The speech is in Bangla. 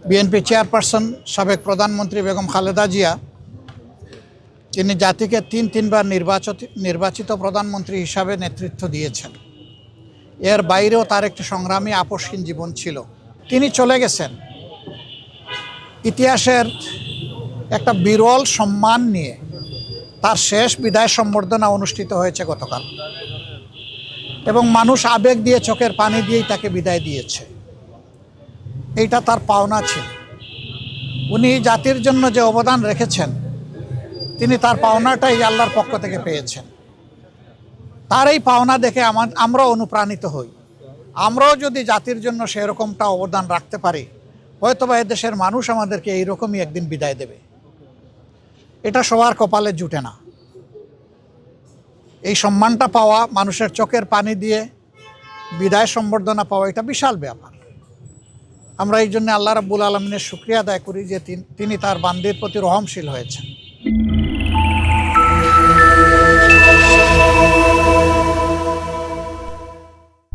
বিএনপি চেয়ারপারসন সাবেক প্রধানমন্ত্রী বেগম খালেদা জিয়া, তিনি জাতিকে তিনবার নির্বাচিত প্রধানমন্ত্রী হিসাবে নেতৃত্ব দিয়েছেন। এর বাইরেও তার একটি সংগ্রামী আপসহীন জীবন ছিল। তিনি চলে গেছেন ইতিহাসের একটা বিরল সম্মান নিয়ে। তার শেষ বিদায় সম্বর্ধনা অনুষ্ঠিত হয়েছে গতকাল, এবং মানুষ আবেগ দিয়ে, চোখের পানি দিয়েই তাকে বিদায় দিয়েছে। এইটা তার পাওনা ছিল। উনি জাতির জন্য যে অবদান রেখেছেন, তিনি তার পাওনাটাই আল্লাহর পক্ষ থেকে পেয়েছেন। তার এই পাওনা দেখে আমরাও অনুপ্রাণিত হই। আমরাও যদি জাতির জন্য সেরকমটা অবদান রাখতে পারি, হয়তোবা এদেশের মানুষ আমাদেরকে এইরকমই একদিন বিদায় দেবে। এটা সবার কপালে জুটে না। এই সম্মানটা পাওয়া, মানুষের চোখের পানি দিয়ে বিদায় সম্বর্ধনা পাওয়া, এটা বিশাল ব্যাপার। আমরা এই জন্য আল্লাহ রাব্বুল আলামিনের শুকরিয়া আদায় করি যে তিনি তার বান্দির প্রতি রহমশীল হয়েছেন।